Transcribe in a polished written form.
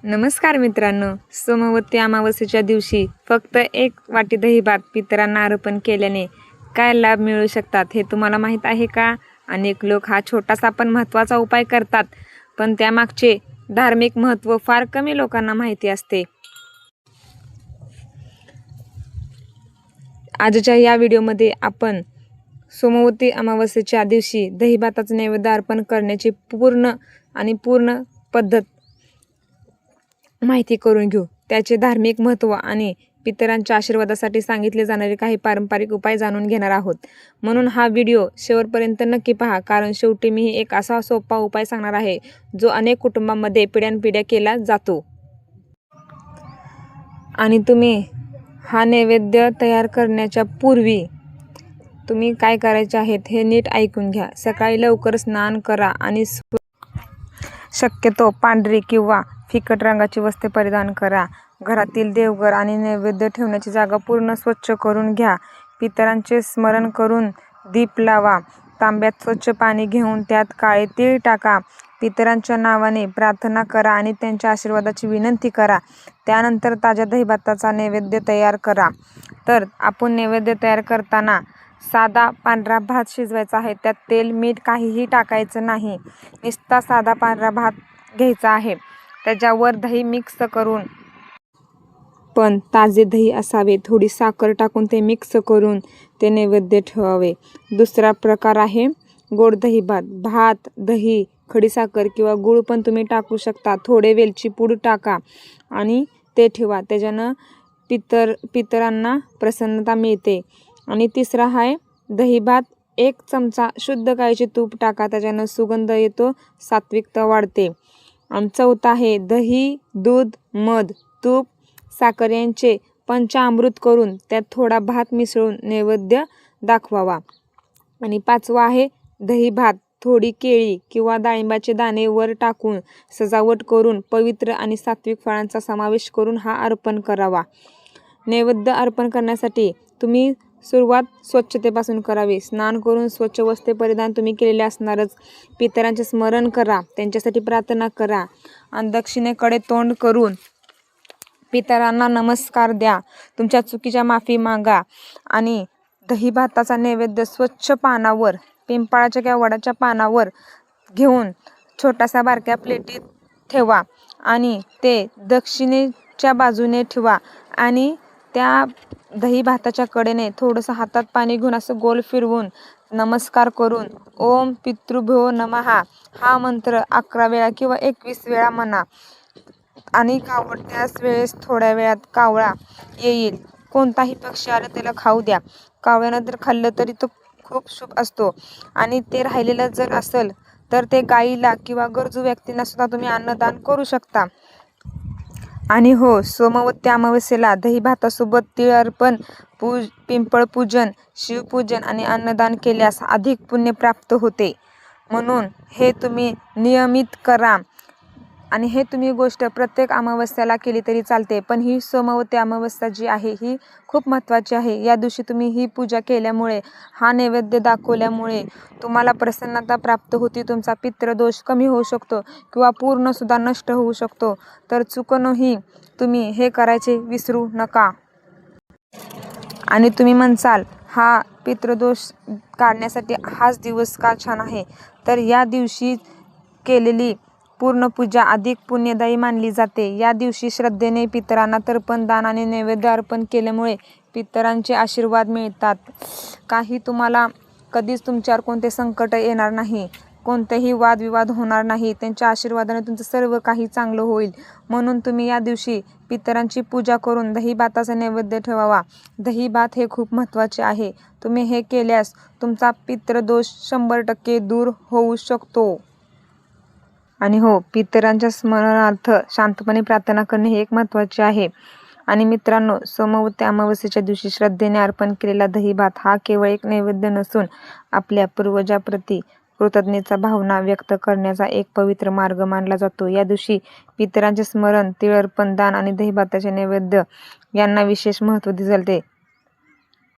नमस्कार मित्रांनो, सोमवती अमावस्येच्या दिवशी फक्त एक वाटी दही भात पितरांना अर्पण केल्याने काय लाभ मिळू शकतात हे तुम्हाला माहीत आहे का? अनेक लोक हा छोटासा पण महत्त्वाचा उपाय करतात, पण त्यामागचे धार्मिक महत्त्व फार कमी लोकांना माहिती असते. आजच्या या व्हिडिओमध्ये आपण सोमवती अमावस्येच्या दिवशी दही भाताचं नैवेद्य अर्पण करण्याची पूर्ण पद्धत माहिती करून घेऊ. त्याचे धार्मिक महत्त्व आणि पितरांच्या आशीर्वादासाठी सांगितले जाणारे काही पारंपरिक उपाय जाणून घेणार आहोत. म्हणून हा व्हिडिओ शेवटपर्यंत नक्की पहा, कारण शेवटी मी एक असा सोपा उपाय सांगणार आहे जो अनेक कुटुंबांमध्ये पिढ्यानपिढ्या केला जातो. आणि तुम्ही हा नैवेद्य तयार करण्याच्या पूर्वी तुम्ही काय करायचे आहेत हे नीट ऐकून घ्या. सकाळी लवकर स्नान करा आणि शक्यतो पांढरी किंवा फिकट रंगाची वस्त्रे परिधान करा. घरातील देवघर आणि नैवेद्य ठेवण्याची जागा पूर्ण स्वच्छ करून घ्या. पितरांचे स्मरण करून दीप लावा. तांब्यात स्वच्छ पाणी घेऊन त्यात काळे तीळ टाका. पितरांच्या नावाने प्रार्थना करा आणि त्यांच्या आशीर्वादाची विनंती करा. त्यानंतर ताज्या दहीभाताचा नैवेद्य तयार करा. तर आपण नैवेद्य तयार करताना साधा पांढरा भात शिजवायचा आहे. त्यात तेल, मीठ काहीही टाकायचं नाही. नुसता साधा पांढरा भात घ्यायचा आहे. त्याच्यावर दही मिक्स करून, पण ताजे दही असावे, थोडी साखर टाकून ते मिक्स करून ते नैवेद्य ठेवावे. दुसरा प्रकार आहे गोड दही भात. भात, दही, खडीसाखर किंवा गूळ पण तुम्ही टाकू शकता. थोडे वेलची पूड टाका आणि ते ठेवा. त्याच्यानं पितरांना प्रसन्नता मिळते. आणि तिसरा आहे दही भात. 1 चमचा शुद्ध गाईचे तूप टाका. त्याच्यानं सुगंध येतो, सात्विकता वाढते. आणि चौथा आहे दही, दूध, मध, तूप, साखर यांचे पंचामृत करून त्यात थोडा भात मिसळून नैवेद्य दाखवावा. आणि पाचवा आहे दही भात. थोडी केळी किंवा डाळिंबाचे दाणे वर टाकून सजावट करून पवित्र आणि सात्विक फळांचा समावेश करून हा अर्पण करावा. नैवेद्य अर्पण करण्यासाठी तुम्ही सुरुवात स्वच्छतेपासून करावी. स्नान करून स्वच्छ वस्त्रे परिधान तुम्ही केलेले असणारच. पितरांचे स्मरण करा, त्यांच्यासाठी प्रार्थना करा आणि दक्षिणेकडे तोंड करून पितरांना नमस्कार द्या. तुमच्या चुकीच्या माफी मागा आणि दही भाताचा नैवेद्य स्वच्छ पानावर, पिंपळाच्या किंवा वडाच्या पानावर घेऊन छोटासा बारक्या प्लेटीत ठेवा आणि ते दक्षिणेच्या बाजूने ठेवा. आणि त्या दही भाताच्या कडेने थोडंसं हातात पाणी घेऊन असं गोल फिरवून नमस्कार करून ओम पितृभ्यो नमः हा मंत्र 11 वेळा किंवा 21 वेळा म्हणा. आणि कावड त्याच वेळेस थोड्या वेळात कावळा येईल. कोणताही पक्षी आला त्याला खाऊ द्या. कावळ्यानं जर खाल्लं तरी तो खूप शुभ असतो. आणि ते राहिलेलं जर असेल तर ते गाईला किंवा गरजू व्यक्तींना सुद्धा तुम्ही अन्नदान करू शकता. आणि हो, सोमवती अमावस्येला दही भातासोबत तीळ अर्पण, पिंपळ पूजन, शिवपूजन आणि अन्नदान केल्यास अधिक पुण्य प्राप्त होते. म्हणून हे तुम्ही नियमित करा. आणि हे तुम्ही गोष्ट प्रत्येक अमावस्याला केली तरी चालते, पण ही सोमवती अमावस्या जी आहे ही खूप महत्त्वाची आहे. या दिवशी तुम्ही ही पूजा केल्यामुळे, हा नैवेद्य दाखवल्यामुळे तुम्हाला प्रसन्नता प्राप्त होती. तुमचा पितृदोष कमी होऊ शकतो किंवा पूर्णसुद्धा नष्ट होऊ शकतो. तर चुकूनही तुम्ही हे करायचे विसरू नका. आणि तुम्ही म्हणसाल हा पितृदोष काढण्यासाठी हाच दिवस का छान आहे, तर या दिवशी केलेली पूर्ण पूजा अधिक पुण्यदायी मानली जाते. या दिवशी श्रद्धेने पितरांना तर्पण, दान आणि नैवेद्य अर्पण केल्यामुळे पितरांचे आशीर्वाद मिळतात. तुम्हाला कधीच तुमच्यावर कोणते संकट येणार नाही, कोणतेही वादविवाद होणार नाही. त्यांच्या आशीर्वादाने तुमचं सर्व काही चांगलं होईल. म्हणून तुम्ही या दिवशी पितरांची पूजा करून दही भाताचा नैवेद्य ठेवावा. दही भात हे खूप महत्त्वाचे आहे. तुम्ही हे केल्यास तुमचा पितृदोष 100% दूर होऊ शकतो. आणि हो, पितरांच्या स्मरणार्थ शांतपणे प्रार्थना करणे हे एक महत्त्वाचे आहे. आणि मित्रांनो, सोमवती अमावस्येच्या दिवशी श्रद्धेने अर्पण केलेला दही भात हा केवळ एक नैवेद्य नसून आपल्या पूर्वजाप्रती कृतज्ञतेचा भावना व्यक्त करण्याचा एक पवित्र मार्ग मानला जातो. या दिवशी पितरांचे स्मरण, तीळ अर्पण, दान आणि दही भाताचे नैवेद्य यांना विशेष महत्त्व दिले जाते.